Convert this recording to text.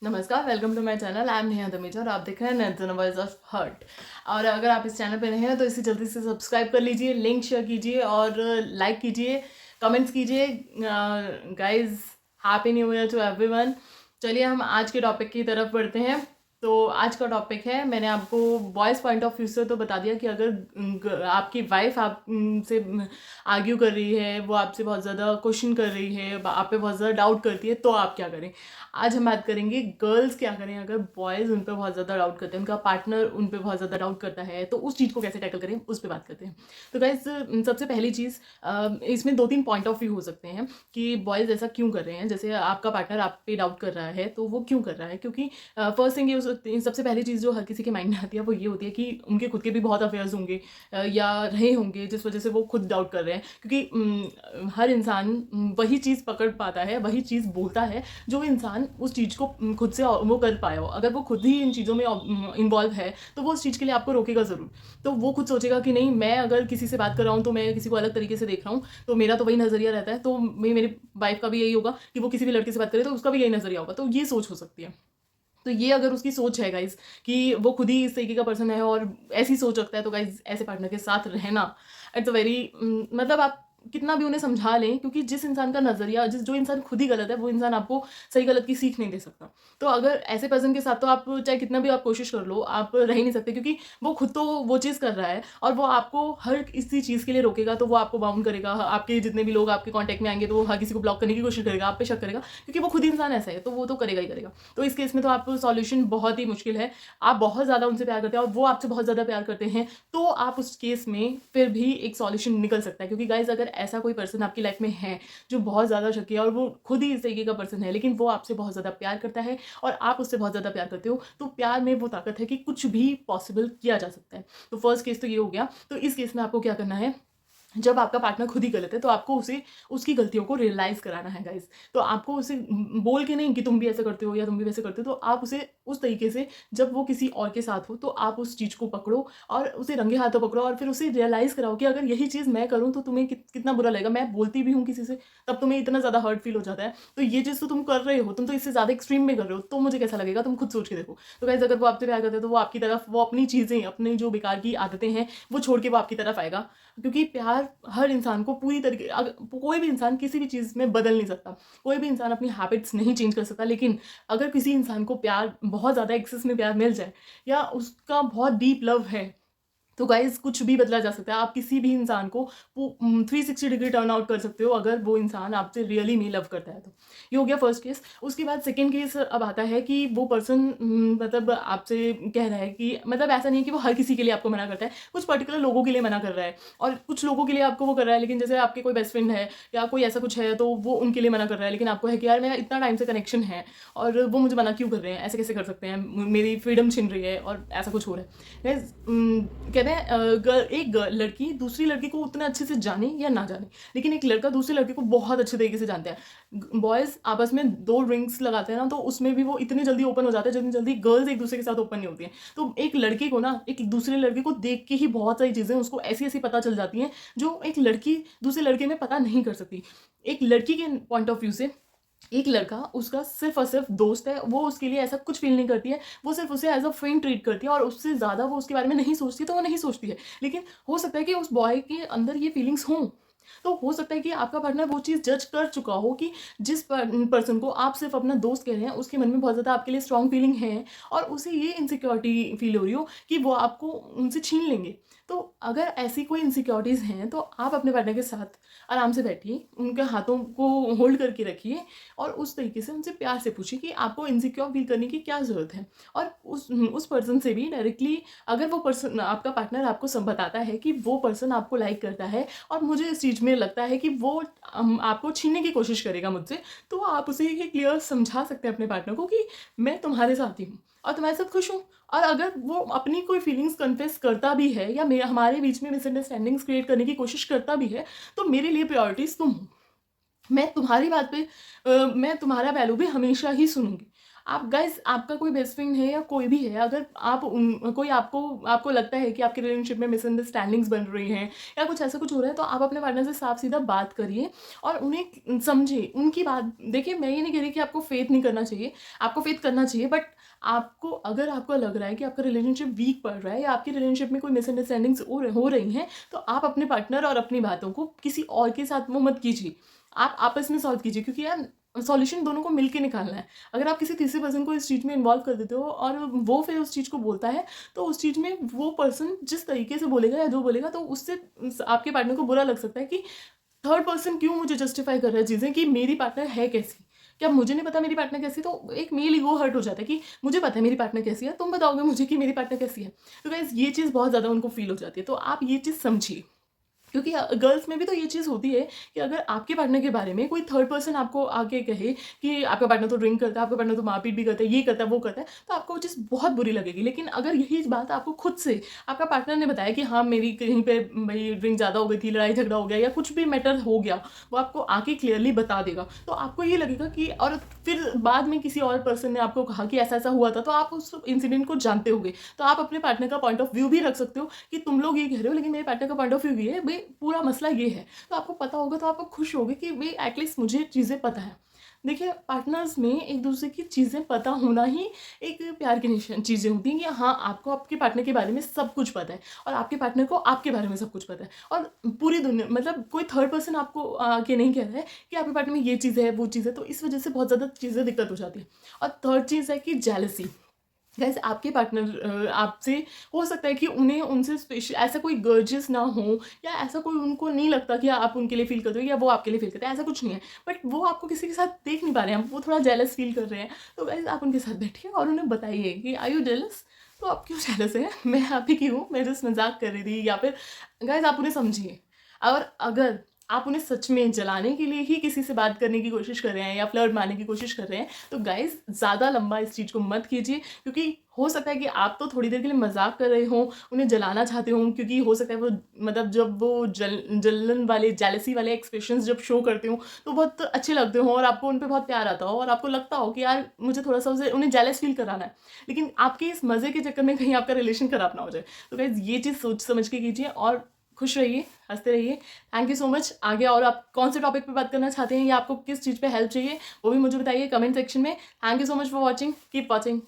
नमस्कार, welcome to my channel. I am Neha Dhamija और आप देख रहे हैं द वॉइस ऑफ हर्ट। और अगर आप इस चैनल पे नए हैं तो इसे जल्दी से सब्सक्राइब कर लीजिए, लिंक शेयर कीजिए और लाइक कीजिए, कमेंट्स कीजिए। Guys, happy new year to everyone. चलिए हम आज के टॉपिक की तरफ बढ़ते हैं। तो आज का टॉपिक है, मैंने आपको बॉयज़ पॉइंट ऑफ व्यू से तो बता दिया कि अगर आपकी वाइफ आप से आर्ग्यू कर रही है, वो आपसे बहुत ज़्यादा क्वेश्चन कर रही है, आप पे बहुत ज़्यादा डाउट करती है, तो आप क्या करें। आज हम बात करेंगे गर्ल्स क्या करें अगर बॉयज़ उन पर बहुत ज़्यादा डाउट करते हैं, उनका पार्टनर उन पर बहुत ज़्यादा डाउट करता है, तो उस चीज़ को कैसे टैकल करें उस पर बात करते हैं। तो गाइस, सबसे पहली चीज़, इसमें दो तीन पॉइंट ऑफ व्यू हो सकते हैं कि बॉयज़ ऐसा क्यों कर रहे हैं। जैसे आपका पार्टनर आप पे डाउट कर रहा है तो वो क्यों कर रहा है, क्योंकि फर्स्ट थिंग ये सबसे पहली चीज़ जो हर किसी के माइंड में आती है वो ये होती है कि उनके खुद के भी बहुत अफेयर्स होंगे या रहे होंगे जिस वजह से वो खुद डाउट कर रहे हैं। क्योंकि हर इंसान वही चीज़ पकड़ पाता है, वही चीज़ बोलता है जो इंसान उस चीज़ को खुद से वो कर पाया हो। अगर वो खुद ही इन चीज़ों में इन्वॉल्व है तो वो उस चीज़ के लिए आपको रोकेगा ज़रूर। तो वो खुद सोचेगा कि नहीं, मैं अगर किसी से बात कर रहा हूँ तो मैं किसी को अलग तरीके से देख रहा हूँ, तो मेरा तो वही नज़रिया रहता है, तो मेरी वाइफ का भी यही होगा कि वो किसी भी लड़के से बात करे तो उसका भी यही नज़रिया होगा। तो ये सोच हो सकती है। तो ये अगर उसकी सोच है गाइज कि वो खुद ही इस तरीके का पर्सन है और ऐसी सोच रखता है, तो गाइज ऐसे पार्टनर के साथ रहना इट्स अ वेरी, मतलब आप कितना भी उन्हें समझा लें, क्योंकि जिस इंसान का नज़रिया, जो इंसान खुद ही गलत है, वो इंसान आपको सही गलत की सीख नहीं दे सकता। तो अगर ऐसे पर्सन के साथ तो आप चाहे कितना भी आप कोशिश कर लो, आप रह ही नहीं सकते, क्योंकि वो खुद तो वो चीज़ कर रहा है और वो आपको हर इसी चीज़ के लिए रोकेगा। तो वो आपको बाउंड करेगा, आपके जितने भी लोग आपके कॉन्टैक्ट में आएंगे तो वो हर किसी को ब्लॉक करने की कोशिश करेगा, आप पे शक करेगा, क्योंकि वो खुद ही इंसान ऐसा है, तो वो तो करेगा ही करेगा। तो इस केस में तो आप सॉल्यूशन बहुत ही मुश्किल है। आप बहुत ज़्यादा उनसे प्यार करते हैं और वो आपसे बहुत ज़्यादा प्यार करते हैं, तो आप उस केस में फिर भी एक सॉल्यूशन निकल सकता है। क्योंकि गाइज, अगर ऐसा कोई पर्सन आपकी लाइफ में है जो बहुत ज़्यादा शकी है और वो खुद ही इस तरीके का पर्सन है, लेकिन वो आपसे बहुत ज़्यादा प्यार करता है और आप उससे बहुत ज़्यादा प्यार करते हो, तो प्यार में वो ताकत है कि कुछ भी पॉसिबल किया जा सकता है। तो फर्स्ट केस तो ये हो गया। तो इस केस में आपको क्या करना है, जब आपका पार्टनर खुद ही गलत है तो आपको उसे उसकी गलतियों को रियलाइज़ कराना है गाइज़। तो आपको उसे बोल के नहीं कि तुम भी ऐसा करते हो या तुम भी वैसे करते हो, तो आप उसे उस तरीके से, जब वो किसी और के साथ हो तो आप उस चीज़ को पकड़ो और उसे रंगे हाथों पकड़ो और फिर उसे रियलाइज़ कराओ कि अगर यही चीज़ मैं करूँ तो तुम्हें कितना बुरा लगेगा। मैं बोलती भी हूँ किसी से तब तुम्हें इतना ज़्यादा हर्ट फील हो जाता है, तो ये चीज़ तो तुम कर रहे हो, तुम तो इससे ज़्यादा एक्सट्रीम में कर रहे हो, तो मुझे कैसा लगेगा, तुम खुद सोच के देखो। तो गाइज़, अगर वो आपसे प्यार करते हैं तो वो आपकी तरफ, वो अपनी चीज़ें, अपनी जो बेकार की आदतें हैं वो छोड़ के वो आपकी तरफ आएगा। क्योंकि प्यार हर इंसान को पूरी तरीके, कोई भी इंसान किसी भी चीज़ में बदल नहीं सकता, कोई भी इंसान अपनी हैबिट्स नहीं चेंज कर सकता, लेकिन अगर किसी इंसान को प्यार बहुत ज़्यादा एक्सेस में प्यार मिल जाए या उसका बहुत डीप लव है, तो गाइज कुछ भी बदला जा सकता है। आप किसी भी इंसान को 360 डिग्री टर्न आउट कर सकते हो अगर वो इंसान आपसे रियली में लव करता है तो। ये हो गया फर्स्ट केस। उसके बाद सेकंड केस अब आता है कि वो पर्सन मतलब आपसे कह रहा है कि, मतलब ऐसा नहीं है कि वो हर किसी के लिए आपको मना करता है, कुछ पर्टिकुलर लोगों के लिए मना कर रहा है और कुछ लोगों के लिए आपको वो कर रहा है। लेकिन जैसे आपके कोई बेस्ट फ्रेंड है या कोई ऐसा कुछ है तो वो उनके लिए मना कर रहा है, लेकिन आपको है कि यार मेरा इतना टाइम से कनेक्शन है और वो मुझे मना क्यों कर रहे हैं, ऐसे कैसे कर सकते हैं, मेरी फ्रीडम छिन रही है और ऐसा कुछ हो रहा है। Guys, कहते हैं एक लड़की दूसरी लड़की को उतना अच्छे से जाने या ना जाने, लेकिन एक लड़का दूसरे लड़के को बहुत अच्छे तरीके से जानता है। बॉयज़ आपस में 2 रिंग्स लगाते हैं ना, तो उसमें भी वो इतने जल्दी ओपन हो जाते हैं जितनी जल्दी गर्ल्स एक दूसरे के साथ ओपन नहीं होती हैं। तो एक लड़के को ना एक दूसरे लड़के को देख के ही बहुत सारी चीज़ें उसको ऐसी-ऐसी पता चल जाती हैं जो एक लड़की दूसरे लड़के में पता नहीं कर सकती। एक लड़की के पॉइंट ऑफ व्यू से एक लड़का उसका सिर्फ और सिर्फ दोस्त है, वो उसके लिए ऐसा कुछ फील नहीं करती है, वो सिर्फ उसे एज अ फ्रेंड ट्रीट करती है और उससे ज़्यादा वो उसके बारे में नहीं सोचती, तो वो नहीं सोचती है। लेकिन हो सकता है कि उस बॉय के अंदर ये फीलिंग्स हों, तो हो सकता है कि आपका पार्टनर वो चीज़ जज कर चुका हो कि जिस पर्सन को आप सिर्फ अपना दोस्त कह रहे हैं उसके मन में बहुत ज़्यादा आपके लिए स्ट्रॉन्ग फीलिंग है और उसे ये इनसिक्योरिटी फील हो रही हो कि वो आपको उनसे छीन लेंगे। तो अगर ऐसी कोई इनसिक्योरिटीज़ हैं तो आप अपने पार्टनर के साथ आराम से बैठिए, उनके हाथों को होल्ड करके रखिए और उस तरीके से उनसे प्यार से पूछिए कि आपको इनसिक्योर फील करने की क्या ज़रूरत है। और उस पर्सन से भी डायरेक्टली, अगर वो पर्सन, आपका पार्टनर आपको सब बताता है कि वो पर्सन आपको लाइक करता है और मुझे इस चीज़ में लगता है कि वो आपको छीनने की कोशिश करेगा मुझसे, तो आप उसे ये क्लियर समझा सकते हैं अपने पार्टनर को कि मैं तुम्हारे साथ ही हूँ और तुम्हारे साथ खुश हूँ। और अगर वो अपनी कोई फीलिंग्स कन्फेस करता भी है या मेरा हमारे बीच में मिसअंडरस्टैंडिंग्स क्रिएट करने की कोशिश करता भी है, तो मेरे लिए प्रायोरिटीज़ तुम हो। मैं तुम्हारी बात पे मैं तुम्हारा वैल्यू भी हमेशा ही सुनूँगी। आप गाइस, आपका कोई बेस्ट फ्रेंड है या कोई भी है, अगर आप कोई आपको लगता है कि आपके रिलेशनशिप में मिसअंडरस्टैंडिंग्स बन रही हैं या कुछ ऐसा कुछ हो रहा है, तो आप अपने पार्टनर से साफ सीधा बात करिए और उन्हें समझिए, उनकी बात देखिए। मैं ये नहीं कह रही कि आपको फेथ नहीं करना चाहिए, आपको फेथ करना चाहिए, बट आपको, अगर आपको लग रहा है कि आपका रिलेशनशिप वीक पड़ रहा है या आपकी रिलेशनशिप में कोई मिसअंडरस्टैंडिंग्स हो रही हैं, तो आप अपने पार्टनर और अपनी बातों को किसी और के साथ वो मत कीजिए, आप आपस में सॉल्व कीजिए, क्योंकि यार सॉल्यूशन दोनों को मिलके निकालना है। अगर आप किसी तीसरे पर्सन को इस चीज़ में इन्वॉल्व कर देते हो और वो फिर उस चीज़ को बोलता है, तो उस चीज़ में वो पर्सन जिस तरीके से बोलेगा या जो बोलेगा, तो उससे आपके पार्टनर को बुरा लग सकता है कि थर्ड पर्सन क्यों मुझे जस्टिफाई कर रहा है चीज़ें, कि मेरी पार्टनर है कैसी, क्या मुझे नहीं पता मेरी पार्टनर कैसी। तो एक मेल ईगो हर्ट हो जाता है कि मुझे पता है मेरी पार्टनर कैसी है, तुम बताओगे मुझे कि मेरी पार्टनर कैसी है। तो गाइस, ये चीज़ बहुत ज़्यादा उनको फील हो जाती है, तो आप ये चीज़ समझिए, क्योंकि गर्ल्स में भी तो ये चीज़ होती है कि अगर आपके पार्टनर के बारे में कोई थर्ड पर्सन आपको आके कहे कि आपका पार्टनर तो ड्रिंक करता है, आपका पार्टनर तो मारपीट भी करता है, ये करता है, वो करता है, तो आपको वो चीज़ बहुत बुरी लगेगी। लेकिन अगर यही बात आपको खुद से आपका पार्टनर ने बताया कि हाँ, मेरी कहीं पे भाई ड्रिंक ज़्यादा हो गई थी, लड़ाई झगड़ा हो गया या कुछ भी मैटर हो गया, वो आपको आके क्लियरली बता देगा, तो आपको ये लगेगा कि, और फिर बाद में किसी और पर्सन ने आपको कहा कि ऐसा ऐसा हुआ था, तो आप उस इंसिडेंट को जानते होगे, तो आप अपने पार्टनर का पॉइंट ऑफ व्यू भी रख सकते हो कि तुम लोग ये कह रहे हो, लेकिन मेरे पार्टनर का पॉइंट ऑफ व्यू ये है, भाई पूरा मसला ये है। तो आपको पता होगा, तो आप खुश होगे कि भाई एटलीस्ट मुझे चीज़ें पता है। देखिए, पार्टनर्स में एक दूसरे की चीज़ें पता होना ही एक प्यार की निशान चीज़ें होती हैं कि हाँ, आपको आपके पार्टनर के बारे में सब कुछ पता है और आपके पार्टनर को आपके बारे में सब कुछ पता है, और पूरी दुनिया, मतलब कोई थर्ड पर्सन आपको आके नहीं कह रहा है कि आपके पार्टनर में ये चीज़ है, वो चीज़ है, तो इस वजह से बहुत ज़्यादा चीज़ें दिक्कत हो जाती है। और थर्ड चीज़ है कि जेलसी। गाइस, आपके पार्टनर आपसे, हो सकता है कि उन्हें उनसे स्पेशल ऐसा कोई गर्जेस ना हो, या ऐसा कोई उनको नहीं लगता कि आप उनके लिए फील करते हो या वो आपके लिए फील करते हैं, ऐसा कुछ नहीं है, बट वो आपको किसी के साथ देख नहीं पा रहे हैं, वो थोड़ा जेलस फील कर रहे हैं। तो गाइस, आप उनके साथ बैठिए और उन्हें बताइए कि आर यू जेलस, तो आप क्यों जेलस है, मैं आप ही की हूँ, मैं जस्ट मजाक कर रही थी, या फिर गाइस आप उन्हें समझिए। और अगर आप उन्हें सच में जलाने के लिए ही किसी से बात करने की कोशिश कर रहे हैं या फ्लर्ट मारने की कोशिश कर रहे हैं, तो गाइस ज़्यादा लंबा इस चीज़ को मत कीजिए, क्योंकि हो सकता है कि आप तो थोड़ी देर के लिए मजाक कर रहे हो, उन्हें जलाना चाहते हो, क्योंकि हो सकता है वो, मतलब जब वो जलन वाले, जेलसी वाले एक्सप्रेशंस जब शो करते हो, तो बहुत अच्छे लगते हो और आपको उन पर बहुत प्यार आता हो और आपको लगता हो कि यार मुझे थोड़ा सा उन्हें जेलस फील कराना है, लेकिन आपके इस मज़े के चक्कर में कहीं आपका रिलेशन खराब ना हो जाए। तो गाइस, ये चीज़ सोच समझ के कीजिए और खुश रहिए, हंसते रहिए। Thank you so much. आगे और आप कौन से टॉपिक पे बात करना चाहते हैं या आपको किस चीज़ पे हेल्प चाहिए, वो भी मुझे बताइए कमेंट सेक्शन में। Thank you so much for watching, keep watching.